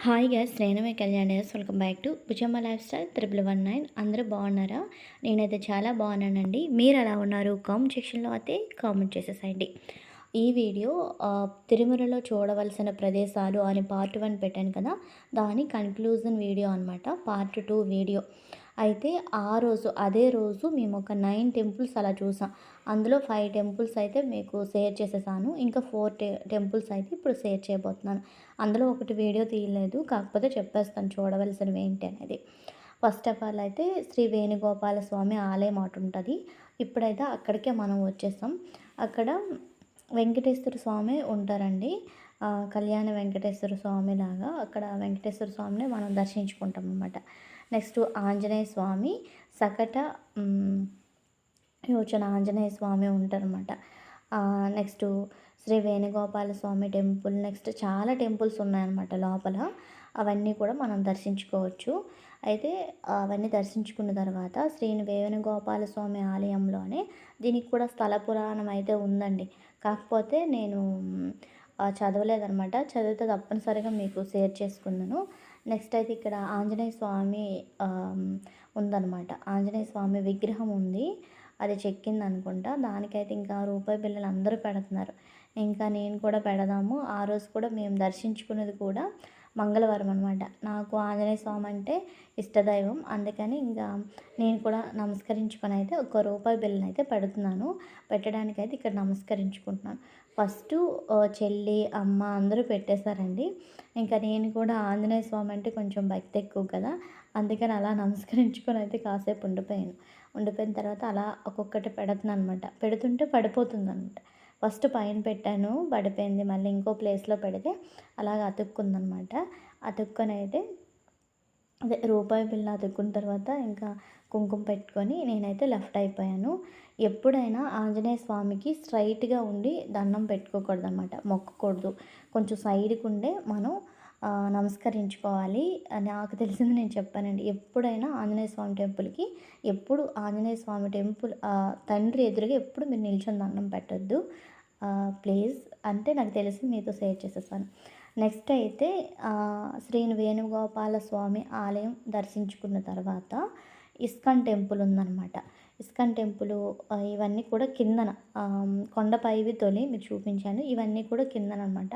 Hi guys, నేను మీ Kalyan guys. Welcome back to Bhujamma lifestyle 1119. అందరూ బాగున్నారా? నేనైతే చాలా బాగున్నానండి. మీరు ఎలా ఉన్నారు? కామెంట్ సెక్షన్లో అయితే కామెంట్ చేసేసేయండి. ఈ వీడియో తిరుమలలో చూడవలసిన ప్రదేశాలు అని పార్ట్ 1 పెట్టాను కదా, దాని కన్క్లూజన్ వీడియో అనమాట. పార్ట్ 2 వీడియో అయితే అదే రోజు మేము ఒక 9 టెంపుల్స్ అలా చూసాం. అందులో 5 టెంపుల్స్ అయితే మీకు షేర్ చేసేసాను. ఇంకా 4 టెంపుల్స్ అయితే ఇప్పుడు షేర్ చేయబోతున్నాను. అందులో ఒకటి వీడియో తీయలేదు, కాకపోతే చెప్పేస్తాను చూడవలసినవి ఏంటి అనేది. ఫస్ట్ ఆఫ్ ఆల్ అయితే శ్రీ వేణుగోపాల స్వామి ఆలయం ఒకటి ఉంటుంది. ఇప్పుడైతే అక్కడికే మనం వచ్చేసాం. అక్కడ వెంకటేశ్వర స్వామి ఉంటారండి. కళ్యాణ వెంకటేశ్వర స్వామి లాగా అక్కడ వెంకటేశ్వర స్వామిని మనం దర్శించుకుంటాం అన్నమాట. నెక్స్ట్ ఆంజనేయ స్వామి, సకట యోచన ఆంజనేయ స్వామి ఉంటారన్నమాట. నెక్స్ట్ శ్రీ వేణుగోపాల స్వామి టెంపుల్. నెక్స్ట్ చాలా టెంపుల్స్ ఉన్నాయన్నమాట లోపల. అవన్నీ కూడా మనం దర్శించుకోవచ్చు. అయితే అవన్నీ దర్శించుకున్న తర్వాత శ్రీ వేణుగోపాల స్వామి ఆలయంలోనే దీనికి కూడా స్థల పురాణం అయితే ఉందండి. కాకపోతే నేను చదవలేదనమాట. చదివితే తప్పనిసరిగా మీకు షేర్ చేసుకున్నాను. నెక్స్ట్ అయితే ఇక్కడ ఆంజనేయ స్వామి ఉందన్నమాట. ఆంజనేయ స్వామి విగ్రహం ఉంది. అది చెక్కింది అనుకుంటా. దానికైతే ఇంకా రూపాయి బిళ్ళలు అందరూ పెడుతున్నారు. ఇంకా నేను కూడా పెడదాము. ఆ రోజు కూడా మేము దర్శించుకున్నది కూడా మంగళవారం అనమాట. నాకు ఆంజనేయ స్వామి అంటే ఇష్టదైవం. అందుకని ఇంకా నేను కూడా నమస్కరించుకొని అయితే ఒక రూపాయి బిళ్ళని అయితే పెడుతున్నాను. పెట్టడానికైతే ఇక్కడ నమస్కరించుకుంటున్నాను. ఫస్ట్ చెల్లి, అమ్మ అందరూ పెట్టేశారండి. ఇంకా నేను కూడా ఆంజనేయ స్వామి అంటే కొంచెం భక్తి ఎక్కువ కదా, అందుకని అలా నమస్కరించుకొని అయితే కాసేపు ఉండిపోయిన తర్వాత అలా ఒక్కొక్కటి పెడుతున్నాను అనమాట. పెడుతుంటే పడిపోతుంది అనమాట. ఫస్ట్ పైన పెట్టాను, పడిపోయింది. మళ్ళీ ఇంకో ప్లేస్లో పెడితే అలాగ అతుక్కుందనమాట. అతుక్కొని అయితే అదే రూపాయి బిళ్ళ అతుక్కున్న తర్వాత ఇంకా కుంకుమ పెట్టుకొని నేనైతే లెఫ్ట్ అయిపోయాను. ఎప్పుడైనా ఆంజనేయ స్వామికి స్ట్రైట్గా ఉండి దండం పెట్టుకోకూడదు అనమాట, మొక్కకూడదు. కొంచెం సైడ్కి ఉండే మనం నమస్కరించుకోవాలి. నాకు తెలిసింది నేను చెప్పానండి. ఎప్పుడైనా ఆంజనేయ స్వామి టెంపుల్కి ఎప్పుడు ఆంజనేయ స్వామి టెంపుల్ తండ్రి ఎదురుగా ఎప్పుడు మీరు నిల్చొని దండం పెట్టద్దు ప్లీజ్ అంటే నాకు తెలిసి మీతో షేర్ చేసేసాను. నెక్స్ట్ అయితే శ్రీ వేణుగోపాల స్వామి ఆలయం దర్శించుకున్న తర్వాత ఇస్కాన్ టెంపుల్ ఉందన్నమాట. ఇస్కాన్ టెంపుల్ ఇవన్నీ కూడా కిందన కొండపైవి తొలి మీకు చూపించాను. ఇవన్నీ కూడా కిందన అనమాట.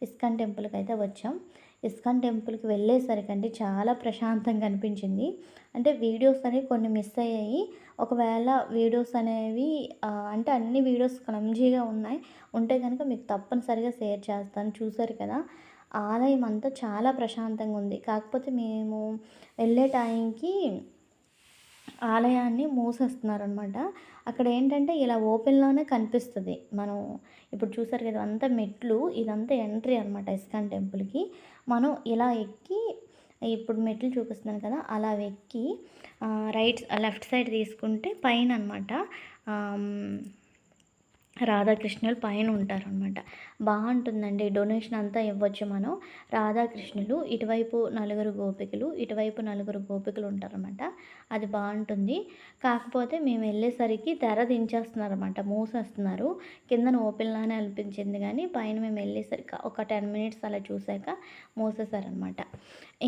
ఇస్కాన్ టెంపుల్కి అయితే వచ్చాం. ఇస్కాన్ టెంపుల్కి వెళ్ళేసరికి చాలా ప్రశాంతంగా అనిపించింది. అంటే వీడియోస్ అనేవి కొన్ని మిస్ అయ్యాయి. ఒకవేళ వీడియోస్ అనేవి అంటే అన్ని వీడియోస్ క్లమ్జీగా ఉంటే కనుక మీకు తప్పనిసరిగా షేర్ చేస్తాను. చూసారు కదా, ఆలయం అంతా చాలా ప్రశాంతంగా ఉంది. కాకపోతే మేము వెళ్ళే టైంకి ఆలయాన్ని మూసేస్తున్నారనమాట. అక్కడ ఏంటంటే ఇలా ఓపెన్లోనే కనిపిస్తుంది. మనం ఇప్పుడు చూసారు కదా, అంతా మెట్లు, ఇదంతా ఎంట్రీ అనమాట ఇస్కాన్ టెంపుల్కి. మనం ఇలా ఎక్కి ఇప్పుడు మెట్లు చూపిస్తున్నాను కదా, అలా ఎక్కి లెఫ్ట్ సైడ్ తీసుకుంటే పైన అనమాట రాధాకృష్ణులు పైన ఉంటారనమాట. బాగుంటుందండి. డొనేషన్ అంతా ఇవ్వచ్చు మనం. రాధాకృష్ణులు ఇటువైపు నలుగురు గోపికలు ఉంటారనమాట. అది బాగుంటుంది. కాకపోతే మేము వెళ్ళేసరికి తెర దించేస్తున్నారనమాట, మూసేస్తున్నారు. కిందన ఓపెన్లానే అనిపించింది కానీ పైన మేము వెళ్ళేసరికి ఒక 10 మినిట్స్ అలా చూసాక మూసేశారనమాట.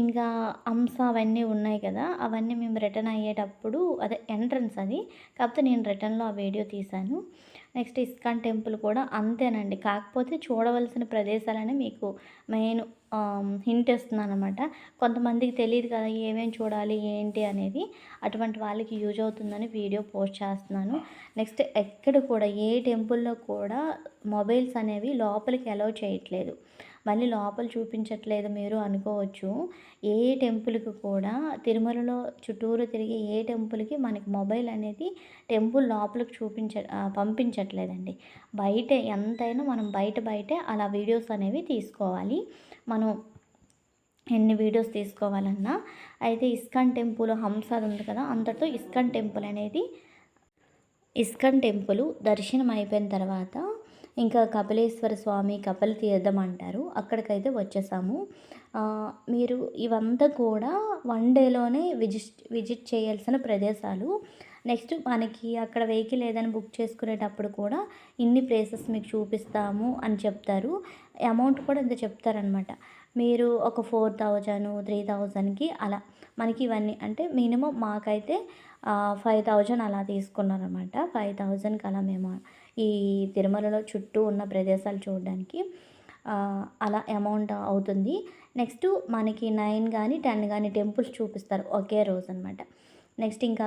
ఇంకా అంశ అవన్నీ ఉన్నాయి కదా, అవన్నీ మేము రిటర్న్ అయ్యేటప్పుడు అదే ఎంట్రన్స్ అది. కాకపోతే నేను రిటర్న్లో ఆ వీడియో తీశాను. నెక్స్ట్ ఇస్కాన్ టెంపుల్ కూడా అంతేనండి. కాకపోతే చూడవలసిన ప్రదేశాలని మీకు మెయిన్ హింట్ ఇస్తున్నాను అనమాట. కొంతమందికి తెలియదు కదా ఏమేమి చూడాలి ఏంటి అనేది. అటువంటి వాళ్ళకి యూజ్ అవుతుందని వీడియో పోస్ట్ చేస్తున్నాను. నెక్స్ట్ ఎక్కడ కూడా ఏ టెంపుల్లో కూడా మొబైల్స్ అనేవి లోపలికి అలౌ చేయట్లేదు. మళ్ళీ లోపల చూపించట్లేదు మీరు అనుకోవచ్చు. ఏ టెంపుల్కి కూడా తిరుమలలో చుట్టూరు తిరిగి ఏ టెంపుల్కి మనకి మొబైల్ అనేది టెంపుల్ లోపలికి పంపించట్లేదండి. బయటే ఎంతైనా మనం బయటే అలా వీడియోస్ అనేవి తీసుకోవాలి. మనం ఎన్ని వీడియోస్ తీసుకోవాలన్నా. అయితే ఇస్కాన్ టెంపుల్ హంస ఉంది కదా, అంతటితో ఇస్కాన్ టెంపుల్ దర్శనం అయిపోయిన తర్వాత ఇంకా కపిలేశ్వర స్వామి కపిల తీర్థం అంటారు, అక్కడికైతే వచ్చేసాము. మీరు ఇవంతా కూడా 1 డేలోనే విజిట్ చేయాల్సిన ప్రదేశాలు. నెక్స్ట్ మనకి అక్కడ వెహికల్ ఏదైనా బుక్ చేసుకునేటప్పుడు కూడా ఇన్ని ప్లేసెస్ మీకు చూపిస్తాము అని చెప్తారు. అమౌంట్ కూడా ఇంత చెప్తారనమాట. మీరు ఒక 4000, 3000కి అలా మనకి ఇవన్నీ అంటే మినిమం మాకైతే 5000 అలా తీసుకున్నారనమాట. 5000కి అలా మేము ఈ తిరుమలలో చుట్టూ ఉన్న ప్రదేశాలు చూడడానికి అలా అమౌంట్ అవుతుంది. నెక్స్ట్ మనకి 9 గానీ, 10 గానీ టెంపుల్స్ చూపిస్తారు ఒకే రోజనమాట. నెక్స్ట్ ఇంకా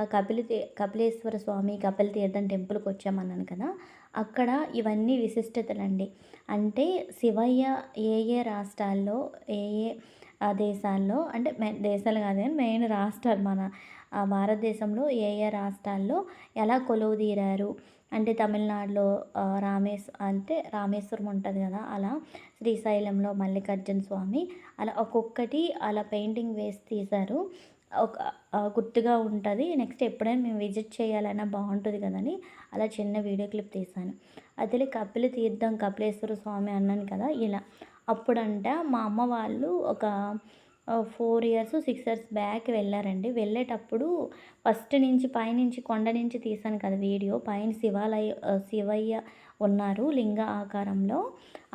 కపిలేశ్వర స్వామి, కపిల తీర్థం టెంపుల్‌కొచ్చామన్నాను కదా! అక్కడ ఇవన్నీ విశిష్టతలండి. అంటే శివయ్య ఏ ఏ రాష్ట్రాల్లో, ఏ ఏ దేశాల్లో అంటే దేశాలు కాదు గానీ మెయిన్ రాష్ట్రాలు మన భారతదేశంలో ఏ ఏ రాష్ట్రాల్లో ఎలా కొలువుదీరారు అంటే తమిళనాడులో అంటే రామేశ్వరం ఉంటది కదా! అలా శ్రీశైలంలో మల్లికార్జున స్వామి అలా ఒక్కొక్కటి అలా పెయింటింగ్ వేసి తీశారు. ఒక గుర్తుగా ఉంటది. నెక్స్ట్ ఎప్పుడైనా మేము విజిట్ చేయాలన్నా బావుంటది కదని అలా చిన్న వీడియో క్లిప్ తీశాను. అదిలే కపిల తీర్థం, కపిలేశ్వర స్వామి అన్నాను కదా! ఇలా. అప్పుడంట మా అమ్మ వాళ్ళు ఒక 4 ఇయర్స్, 6 ఇయర్స్ బ్యాక్ వెళ్ళారండి. వెళ్ళేటప్పుడు ఫస్ట్ నుంచి పైనుంచి కొండ నుంచి తీశాను కదా వీడియో. పైన శివయ్య ఉన్నారు లింగ ఆకారంలో.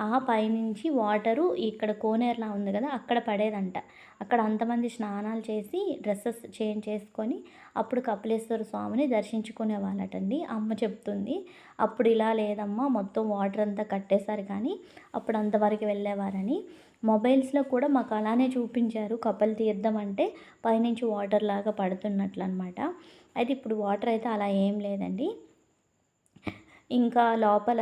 ఆ పైనుంచి వాటరు ఇక్కడ కోనేరులా ఉంది కదా! అక్కడ పడేదంట. అక్కడ అంతమంది స్నానాలు చేసి డ్రెస్సెస్ చేంజ్ చేసుకొని అప్పుడు కపిలేశ్వర స్వామిని దర్శించుకునేవాళ్ళటండి. అమ్మ చెప్తుంది. అప్పుడు ఇలా లేదమ్మా మొత్తం వాటర్ అంతా కట్టేశారు కానీ అప్పుడు అంతవరకు వెళ్ళేవారని. మొబైల్స్‌లో కూడా మాకు అలానే చూపించారు. కపిల తీర్థం అంటే పైనుంచి వాటర్ లాగా పడుతున్నట్లనమాట. అయితే ఇప్పుడు వాటర్ అయితే అలా ఏం లేదండి. ఇంకా లోపల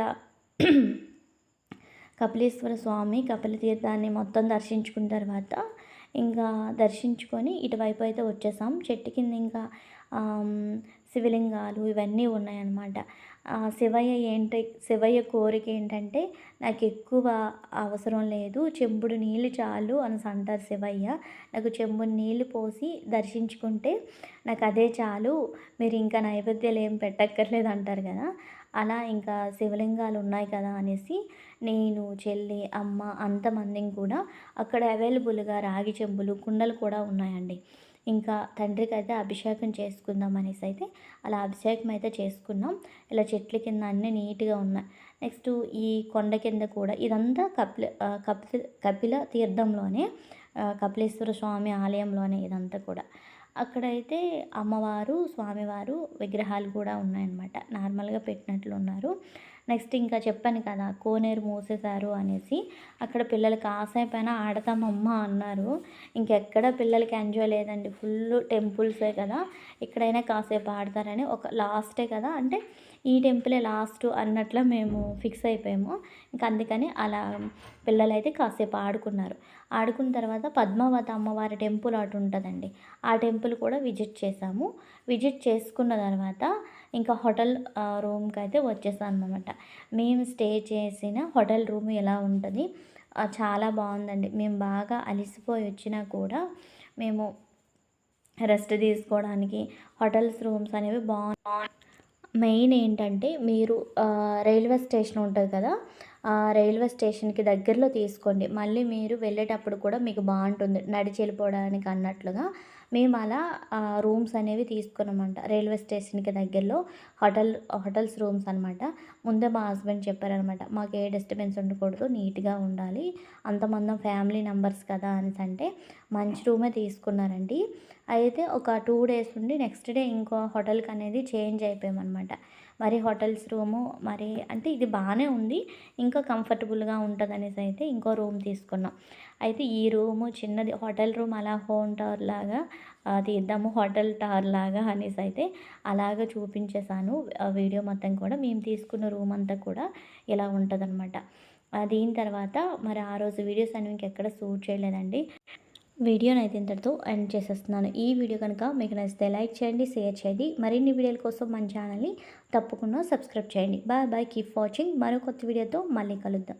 కపిలేశ్వర స్వామి, కపిల తీర్థాన్ని మొత్తం దర్శించుకున్న తర్వాత ఇంకా దర్శించుకొని ఇటువైపు అయితే వచ్చేసాం. చెట్టు కింద ఇంకా శివలింగాలు ఇవన్నీ ఉన్నాయన్నమాట. శివయ్య కోరిక ఏంటంటే నాకు ఎక్కువ అవసరం లేదు, చెంబుడు నీళ్ళు చాలు అనేసి అంటారు శివయ్య. నాకు చెంబుడు నీళ్ళు పోసి దర్శించుకుంటే నాకు అదే చాలు, మీరు ఇంకా నైవేద్యాలు ఏం పెట్టక్కర్లేదు అంటారు కదా! అలా ఇంకా శివలింగాలు ఉన్నాయి కదా అనేసి నేను, చెల్లి, అమ్మ అంతమందిని కూడా అక్కడ అవైలబుల్‌గా రాగి చెంబులు, కుండలు కూడా ఉన్నాయండి. ఇంకా తండ్రికైతే అభిషేకం చేసుకుందాం అనేసి అయితే అలా అభిషేకం అయితే చేసుకున్నాం. ఇలా చెట్ల కింద అన్నీ నీట్‌గా ఉన్నాయి. నెక్స్ట్ ఈ కొండ కింద కూడా ఇదంతా కపిల తీర్థంలోనే కపిలేశ్వర స్వామి ఆలయంలోనే ఇదంతా కూడా. అక్కడైతే అమ్మవారు, స్వామివారు విగ్రహాలు కూడా ఉన్నాయన్నమాట. నార్మల్‌గా పెట్టినట్లున్నారు. నెక్స్ట్ ఇంకా చెప్పాను కదా కోనేరు మూసేశారు అనేసి. అక్కడ పిల్లలు కాసేపైనా ఆడతామమ్మా అన్నారు. ఇంకెక్కడ పిల్లలకి ఎంజాయ్ లేదండి. ఫుల్లు టెంపుల్సే కదా! ఎక్కడైనా కాసేపు ఆడతారని ఒక లాస్టే కదా! అంటే ఈ టెంపులే లాస్ట్ అన్నట్లు మేము ఫిక్స్ అయిపోయాము. ఇంకా అందుకని అలా పిల్లలైతే కాసేపు ఆడుకున్నారు. ఆడుకున్న తర్వాత పద్మావతి అమ్మవారి టెంపుల్ అటు ఉంటుందండి. ఆ టెంపుల్ కూడా విజిట్ చేసాము. విజిట్ చేసుకున్న తర్వాత ఇంకా హోటల్ రూమ్కి అయితే వచ్చేసామన్నమాట. మేము స్టే చేసిన హోటల్ రూమ్ ఎలా ఉంటుంది, చాలా బాగుందండి. మేము బాగా అలిసిపోయి వచ్చినా కూడా మేము రెస్ట్ తీసుకోవడానికి హోటల్స్ రూమ్స్ అనేవి మెయిన్ ఏంటంటే మీరు రైల్వే స్టేషన్ ఉంటుంది కదా! ఆ రైల్వే స్టేషన్‌కి దగ్గరలో తీసుకోండి. మళ్ళీ మీరు వెళ్ళేటప్పుడు కూడా మీకు బాగుంటుంది నడిచి వెళ్ళిపోవడానికి అన్నట్లుగా. మేము అలా రూమ్స్ అనేవి తీసుకున్నామంట. రైల్వే స్టేషన్‌కి దగ్గరలో హోటల్స్ రూమ్స్ అనమాట. ముందే మా హస్బెండ్ చెప్పారనమాట. మాకు ఏ డిస్టర్బెన్స్ ఉండకూడదు, నీట్‌గా ఉండాలి. అంతమంది ఫ్యామిలీ మెంబర్స్ కదా అనేసి అంటే మంచి రూమే తీసుకున్నారండి. అయితే ఒక 2 డేస్ ఉండి నెక్స్ట్ డే ఇంకో హోటల్‌కి అనేది చేంజ్ అయిపోయామన్నమాట. మరి హోటల్స్ రూము మరి అంటే ఇది బాగానే ఉంది. ఇంకా కంఫర్టబుల్‌గా ఉంటదనేసి అయితే ఇంకో రూమ్ తీసుకున్నాం. అయితే ఈ రూము చిన్నది హోటల్ రూమ్ అలా హోమ్ టవర్ లాగా తీద్దాము హోటల్ టవర్ లాగా అనేసి అయితే అలాగ చూపించేసాను. వీడియో మొత్తం కూడా మేము తీసుకున్న రూమ్ అంతా కూడా ఇలా ఉంటదనమాట. దీని తర్వాత మరి ఆ రోజు వీడియోస్ అనేవి ఇంకెక్కడ షూట్ చేయలేదండి. వీడియోనైతే ఇంతటితో ఎండ్ చేసేస్తున్నాను. ఈ వీడియో కనుక మీకు నచ్చితే లైక్ చేయండి, షేర్ చేయండి. మరిన్ని వీడియోల కోసం మన ఛానల్ని తప్పకుండా సబ్స్క్రైబ్ చేయండి. Bye bye, keep watching. మరో కొత్త వీడియోతో మళ్ళీ కలుద్దాం.